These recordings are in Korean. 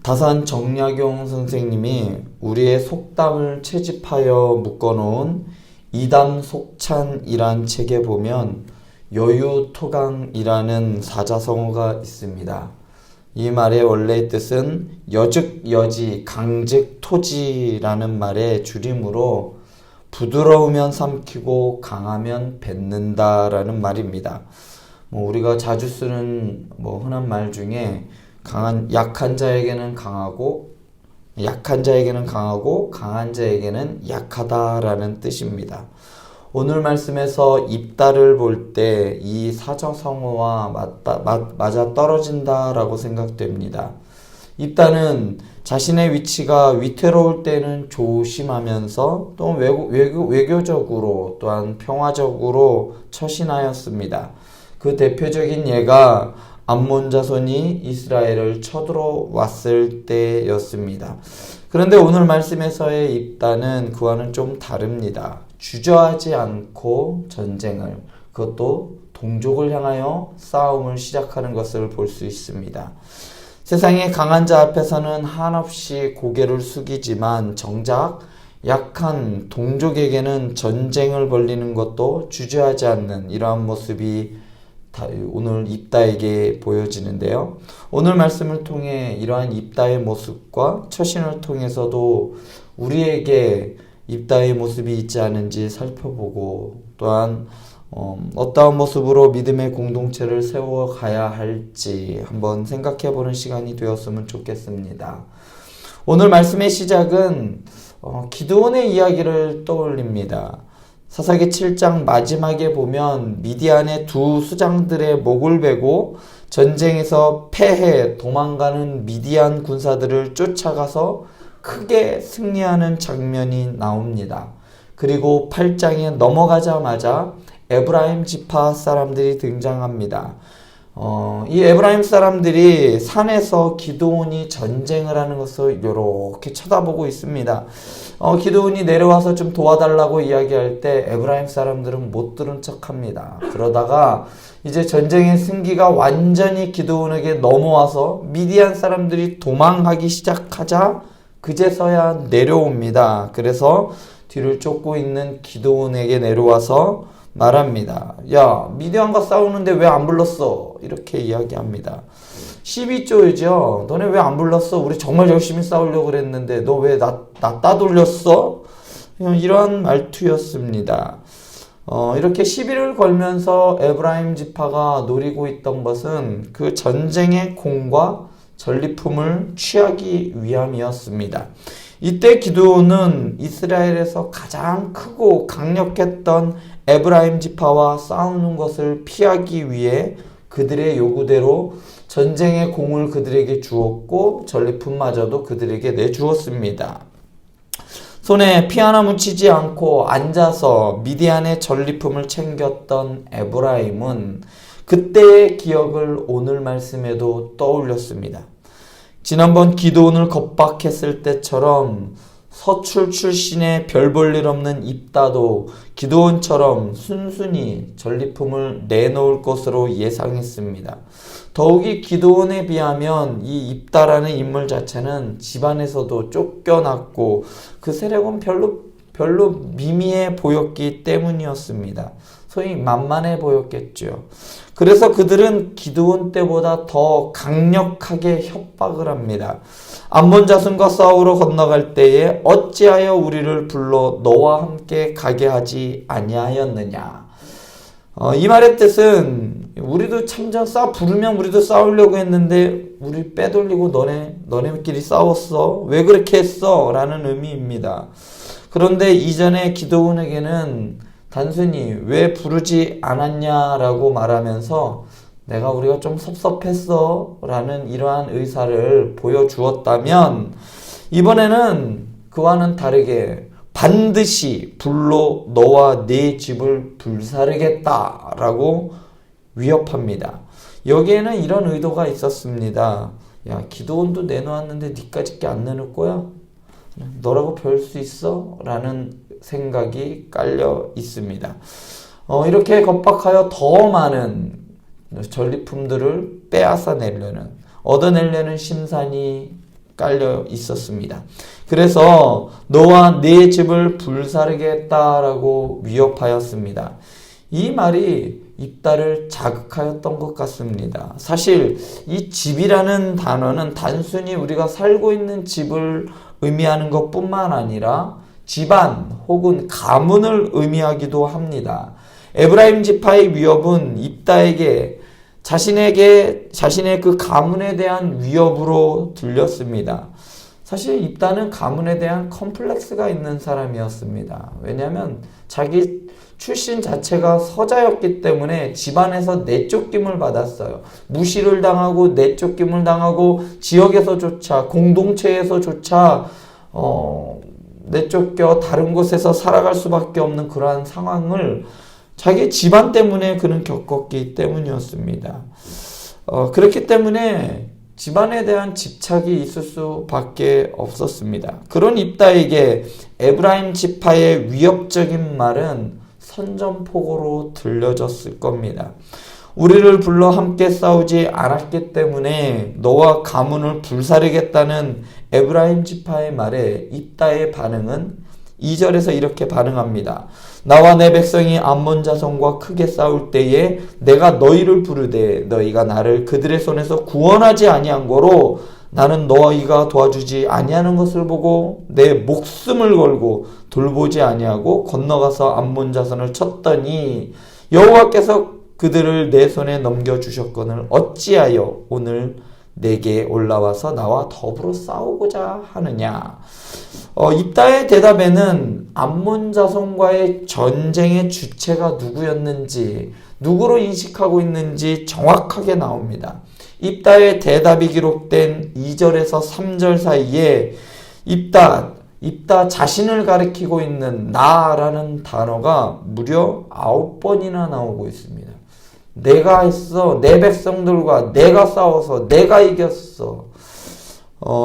다산 정약용 선생님이 우리의 속담을 채집하여 묶어놓은 이담속찬이란 책에 보면 여유토강이라는 사자성어가 있습니다. 이 말의 원래의 뜻은 여즉여지, 강즉토지라는 말의 줄임으로 부드러우면 삼키고 강하면 뱉는다라는 말입니다. 우리가 자주 쓰는 흔한 말 중에 약한 자에게는 강하고 강한 자에게는 약하다라는 뜻입니다. 오늘 말씀에서 입다를 볼 때 이 사자성어와 맞아 떨어진다라고 생각됩니다. 입다는 자신의 위치가 위태로울 때는 조심하면서 또 외교적으로 또한 평화적으로 처신하였습니다. 그 대표적인 예가 암몬 자손이 이스라엘을 쳐들어왔을 때였습니다. 그런데 오늘 말씀에서의 입다는 그와는 좀 다릅니다. 주저하지 않고 전쟁을, 그것도 동족을 향하여 싸움을 시작하는 것을 볼 수 있습니다. 세상의 강한 자 앞에서는 한없이 고개를 숙이지만 정작 약한 동족에게는 전쟁을 벌이는 것도 주저하지 않는 이러한 모습이 오늘 입다에게 보여지는데요. 오늘 말씀을 통해 이러한 입다의 모습과 처신을 통해서도 우리에게 입다의 모습이 있지 않은지 살펴보고 또한 어떠한 모습으로 믿음의 공동체를 세워가야 할지 한번 생각해보는 시간이 되었으면 좋겠습니다. 오늘 말씀의 시작은 기드온의 이야기를 떠올립니다. 사사기 7장 마지막에 보면 미디안의 두 수장들의 목을 베고 전쟁에서 패해 도망가는 미디안 군사들을 쫓아가서 크게 승리하는 장면이 나옵니다. 그리고 8장에 넘어가자마자 에브라임 지파 사람들이 등장합니다. 이 에브라임 사람들이 산에서 기드온이 전쟁을 하는 것을 이렇게 쳐다보고 있습니다. 기드온이 내려와서 좀 도와달라고 이야기할 때 에브라임 사람들은 못 들은 척합니다. 그러다가 이제 전쟁의 승기가 완전히 기드온에게 넘어와서 미디안 사람들이 도망하기 시작하자 그제서야 내려옵니다. 그래서 뒤를 쫓고 있는 기드온에게 내려와서 말합니다. 야, 미디안과 싸우는데 왜 안 불렀어? 이렇게 이야기합니다. 12조이죠. 너네 왜 안 불렀어? 우리 정말 열심히 싸우려고 그랬는데 너 왜 나 따돌렸어? 이러한 말투였습니다. 이렇게 시비를 걸면서 에브라임 지파가 노리고 있던 것은 그 전쟁의 공과 전리품을 취하기 위함이었습니다. 이때 기드온은 이스라엘에서 가장 크고 강력했던 에브라임 지파와 싸우는 것을 피하기 위해 그들의 요구대로 전쟁의 공을 그들에게 주었고 전리품마저도 그들에게 내주었습니다. 손에 피 하나 묻히지 않고 앉아서 미디안의 전리품을 챙겼던 에브라임은 그때의 기억을 오늘 말씀에도 떠올렸습니다. 지난번 기드온을 겁박했을 때처럼 서출 출신의 별 볼 일 없는 입다도 기드온처럼 순순히 전리품을 내놓을 것으로 예상했습니다. 더욱이 기드온에 비하면 이 입다라는 인물 자체는 집안에서도 쫓겨났고 그 세력은 별로 미미해 보였기 때문이었습니다. 소위 만만해 보였겠죠. 그래서 그들은 기드온 때보다 더 강력하게 협박을 합니다. 암몬 자손과 싸우러 건너갈 때에 어찌하여 우리를 불러 너와 함께 가게 하지 아니하였느냐. 이 말의 뜻은 우리도 참전 부르면 우리도 싸우려고 했는데 우리 빼돌리고 너네끼리 싸웠어. 왜 그렇게 했어? 라는 의미입니다. 그런데 이전에 기드온에게는 단순히 왜 부르지 않았냐라고 말하면서 우리가 좀 섭섭했어 라는 이러한 의사를 보여주었다면 이번에는 그와는 다르게 반드시 불로 너와 네 집을 불사르겠다 라고 위협합니다. 여기에는 이런 의도가 있었습니다. 야, 기드온도 내놓았는데 니까짓 게 안 내놓을 거야? 너라고 별 수 있어? 라는 생각이 깔려 있습니다. 이렇게 겁박하여 더 많은 전리품들을 빼앗아내려는 얻어내려는 심산이 깔려 있었습니다. 그래서 너와 네 집을 불사르겠다라고 위협하였습니다. 이 말이 입다를 자극하였던 것 같습니다. 사실 이 집이라는 단어는 단순히 우리가 살고 있는 집을 의미하는 것뿐만 아니라 집안 혹은 가문을 의미하기도 합니다. 에브라임 지파의 위협은 입다에게 자신의 그 가문에 대한 위협으로 들렸습니다. 사실 입다는 가문에 대한 컴플렉스가 있는 사람이었습니다. 왜냐하면 자기 출신 자체가 서자였기 때문에 집안에서 내쫓김을 받았어요. 무시를 당하고 내쫓김을 당하고 지역에서조차 공동체에서조차 내쫓겨 다른 곳에서 살아갈 수밖에 없는 그러한 상황을 자기 집안 때문에 그는 겪었기 때문이었습니다. 그렇기 때문에 집안에 대한 집착이 있을 수밖에 없었습니다. 그런 입다에게 에브라임 지파의 위협적인 말은 선전포고로 들려졌을 겁니다. 우리를 불러 함께 싸우지 않았기 때문에 너와 가문을 불사르겠다는 에브라임 지파의 말에 입다의 반응은 2절에서 이렇게 반응합니다. 나와 내 백성이 암몬 자손과 크게 싸울 때에 내가 너희를 부르되 너희가 나를 그들의 손에서 구원하지 아니한 거로 나는 너희가 도와주지 아니하는 것을 보고 내 목숨을 걸고 돌보지 아니하고 건너가서 암몬 자손을 쳤더니 여호와께서 그들을 내 손에 넘겨주셨거늘 어찌하여 오늘 내게 올라와서 나와 더불어 싸우고자 하느냐. 입다의 대답에는 암몬 자손과의 전쟁의 주체가 누구였는지, 누구로 인식하고 있는지 정확하게 나옵니다. 입다의 대답이 기록된 2절에서 3절 사이에 입다 자신을 가리키고 있는 나라는 단어가 무려 9번이나 나오고 있습니다. 내가 했어. 내 백성들과 내가 싸워서 내가 이겼어.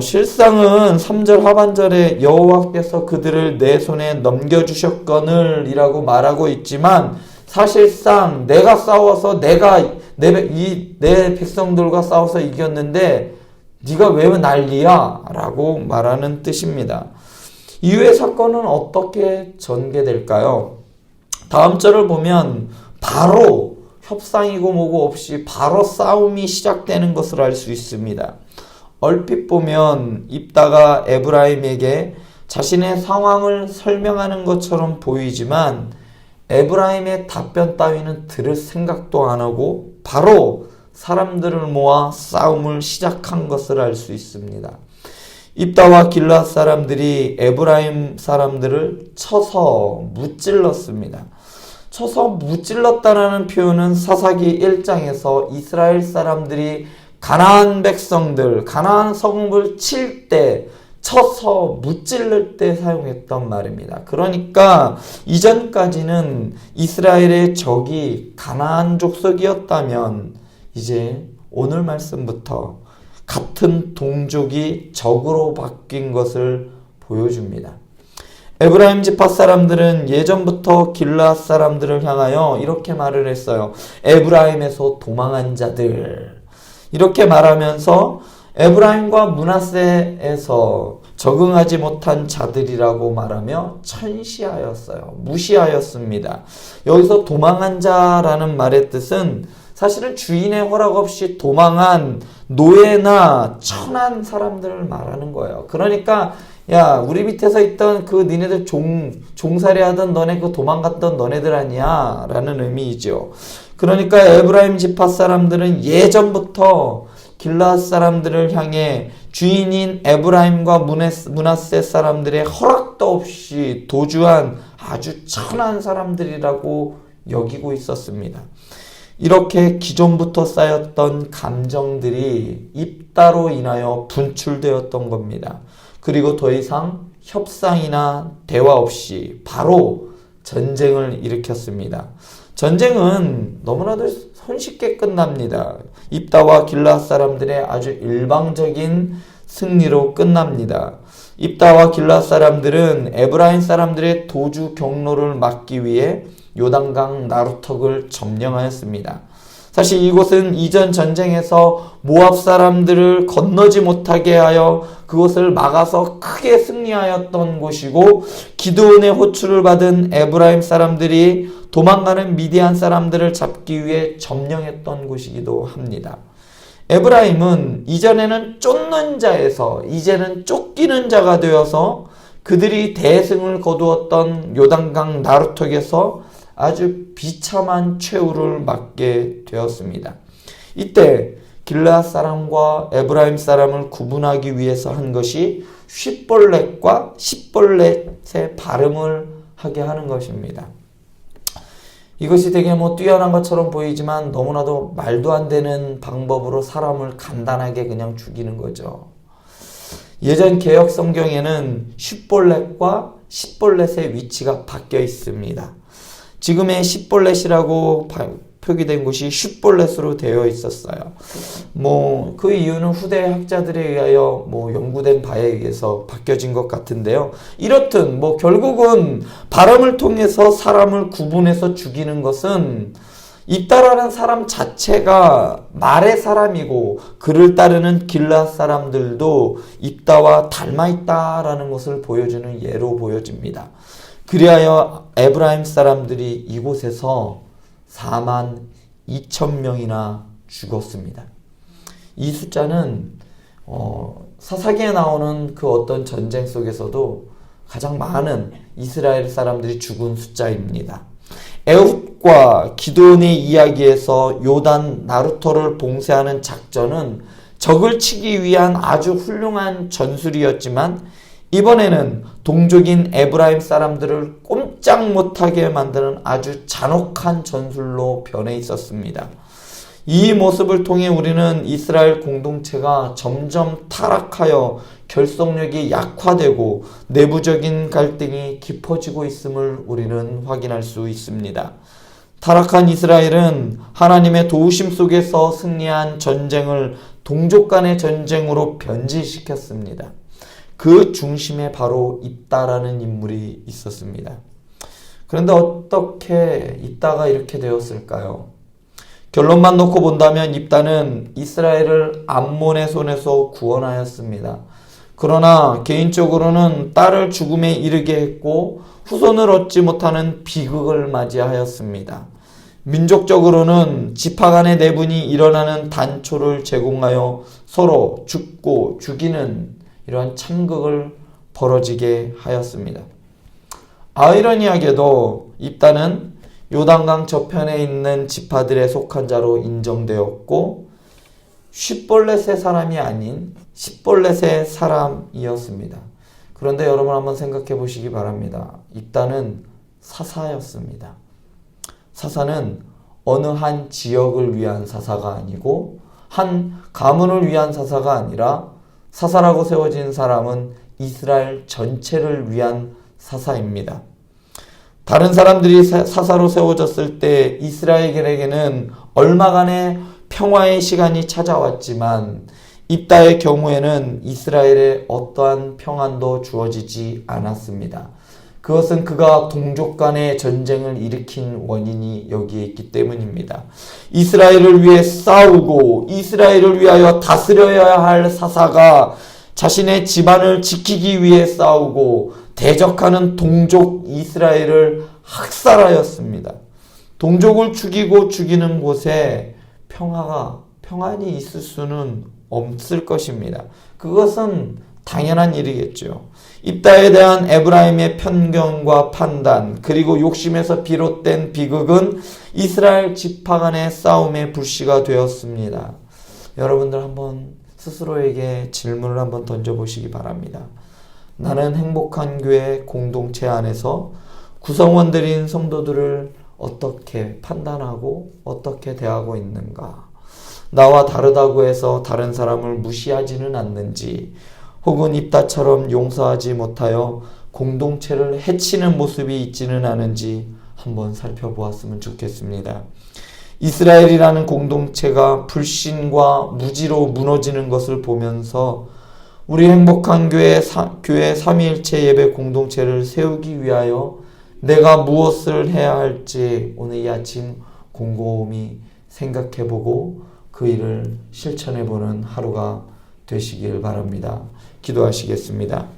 실상은 3절 하반절에 여호와께서 그들을 내 손에 넘겨주셨거늘 이라고 말하고 있지만 사실상 내가 싸워서 내 백성들과 싸워서 이겼는데 네가 왜 난리야? 라고 말하는 뜻입니다. 이후의 사건은 어떻게 전개될까요? 다음 절을 보면 바로 협상이고 뭐고 없이 바로 싸움이 시작되는 것을 알 수 있습니다. 얼핏 보면 입다가 에브라임에게 자신의 상황을 설명하는 것처럼 보이지만 에브라임의 답변 따위는 들을 생각도 안 하고 바로 사람들을 모아 싸움을 시작한 것을 알 수 있습니다. 입다와 길앗 사람들이 에브라임 사람들을 쳐서 무찔렀습니다. 쳐서 무찔렀다라는 표현은 사사기 1장에서 이스라엘 사람들이 가나안 백성들, 가나안 성읍을 칠 때, 쳐서 무찔를 때 사용했던 말입니다. 그러니까 이전까지는 이스라엘의 적이 가나안 족속이었다면 이제 오늘 말씀부터 같은 동족이 적으로 바뀐 것을 보여줍니다. 에브라임 지파 사람들은 예전부터 길앗 사람들을 향하여 이렇게 말을 했어요. 에브라임에서 도망한 자들. 이렇게 말하면서 에브라임과 므낫세에서 적응하지 못한 자들이라고 말하며 천시하였어요. 무시하였습니다. 여기서 도망한 자라는 말의 뜻은 사실은 주인의 허락 없이 도망한 노예나 천한 사람들을 말하는 거예요. 그러니까 야, 우리 밑에서 있던 그 니네들 종살이 하던 너네 그 도망갔던 너네들 아니야? 라는 의미이죠. 그러니까 에브라임 지파 사람들은 예전부터 길앗 사람들을 향해 주인인 에브라임과 므낫세 사람들의 허락도 없이 도주한 아주 천한 사람들이라고 여기고 있었습니다. 이렇게 기존부터 쌓였던 감정들이 입다로 인하여 분출되었던 겁니다. 그리고 더 이상 협상이나 대화 없이 바로 전쟁을 일으켰습니다. 전쟁은 너무나도 손쉽게 끝납니다. 입다와 길앗 사람들의 아주 일방적인 승리로 끝납니다. 입다와 길앗 사람들은 에브라임 사람들의 도주 경로를 막기 위해 요단강 나루턱을 점령하였습니다. 사실 이곳은 이전 전쟁에서 모압 사람들을 건너지 못하게 하여 그곳을 막아서 크게 승리하였던 곳이고, 기드온의 호출을 받은 에브라임 사람들이 도망가는 미디안 사람들을 잡기 위해 점령했던 곳이기도 합니다. 에브라임은 이전에는 쫓는 자에서 이제는 쫓기는 자가 되어서 그들이 대승을 거두었던 요단강 나루턱에서 아주 비참한 최후를 맞게 되었습니다. 이때 길르앗 사람과 에브라임 사람을 구분하기 위해서 한 것이 쉿볼렛과 싯볼렛의 발음을 하게 하는 것입니다. 이것이 되게 뛰어난 것처럼 보이지만 너무나도 말도 안 되는 방법으로 사람을 간단하게 그냥 죽이는 거죠. 예전 개역 성경에는 쉿볼렛과 싯볼렛의 위치가 바뀌어 있습니다. 지금의 싯볼렛이라고 표기된 곳이 쉿볼렛으로 되어 있었어요. 그 이유는 후대 학자들에 의하여 연구된 바에 의해서 바뀌어진 것 같은데요. 이렇든 결국은 발음을 통해서 사람을 구분해서 죽이는 것은 입다라는 사람 자체가 말의 사람이고, 그를 따르는 길르앗 사람들도 입다와 닮아 있다라는 것을 보여주는 예로 보여집니다. 그리하여 에브라임 사람들이 이곳에서 42,000명이나 죽었습니다. 이 숫자는 사사기에 나오는 그 어떤 전쟁 속에서도 가장 많은 이스라엘 사람들이 죽은 숫자입니다. 에훗과 기드온의 이야기에서 요단 나루토를 봉쇄하는 작전은 적을 치기 위한 아주 훌륭한 전술이었지만, 이번에는 동족인 에브라임 사람들을 꼼짝 못하게 만드는 아주 잔혹한 전술로 변해 있었습니다. 이 모습을 통해 우리는 이스라엘 공동체가 점점 타락하여 결속력이 약화되고 내부적인 갈등이 깊어지고 있음을 우리는 확인할 수 있습니다. 타락한 이스라엘은 하나님의 도우심 속에서 승리한 전쟁을 동족 간의 전쟁으로 변질시켰습니다. 그 중심에 바로 입다라는 인물이 있었습니다. 그런데 어떻게 입다가 이렇게 되었을까요? 결론만 놓고 본다면 입다는 이스라엘을 암몬의 손에서 구원하였습니다. 그러나 개인적으로는 딸을 죽음에 이르게 했고 후손을 얻지 못하는 비극을 맞이하였습니다. 민족적으로는 지파 간의 내분이 일어나는 단초를 제공하여 서로 죽고 죽이는 이러한 참극을 벌어지게 하였습니다. 아이러니하게도 입다는 요단강 저편에 있는 지파들에 속한 자로 인정되었고, 쉿볼렛의 사람이 아닌 싯볼렛의 사람이었습니다. 그런데 여러분 한번 생각해 보시기 바랍니다. 입다는 사사였습니다. 사사는 어느 한 지역을 위한 사사가 아니고 한 가문을 위한 사사가 아니라, 사사라고 세워진 사람은 이스라엘 전체를 위한 사사입니다. 다른 사람들이 사사로 세워졌을 때 이스라엘에게는 얼마간의 평화의 시간이 찾아왔지만, 입다의 경우에는 이스라엘에 어떠한 평안도 주어지지 않았습니다. 그것은 그가 동족 간의 전쟁을 일으킨 원인이 여기에 있기 때문입니다. 이스라엘을 위해 싸우고 이스라엘을 위하여 다스려야 할 사사가 자신의 집안을 지키기 위해 싸우고 대적하는 동족 이스라엘을 학살하였습니다. 동족을 죽이고 죽이는 곳에 평안이 있을 수는 없을 것입니다. 그것은 당연한 일이겠죠. 입다에 대한 에브라임의 편견과 판단, 그리고 욕심에서 비롯된 비극은 이스라엘 지파 간의 싸움의 불씨가 되었습니다. 여러분들 한번 스스로에게 질문을 한번 던져보시기 바랍니다. 나는 행복한 교회 공동체 안에서 구성원들인 성도들을 어떻게 판단하고 어떻게 대하고 있는가? 나와 다르다고 해서 다른 사람을 무시하지는 않는지, 혹은 입다처럼 용서하지 못하여 공동체를 해치는 모습이 있지는 않은지 한번 살펴보았으면 좋겠습니다. 이스라엘이라는 공동체가 불신과 무지로 무너지는 것을 보면서 우리 행복한 교회 삼위일체 예배 공동체를 세우기 위하여 내가 무엇을 해야 할지 오늘 이 아침 곰곰이 생각해보고 그 일을 실천해보는 하루가 되시길 바랍니다. 기도하시겠습니다.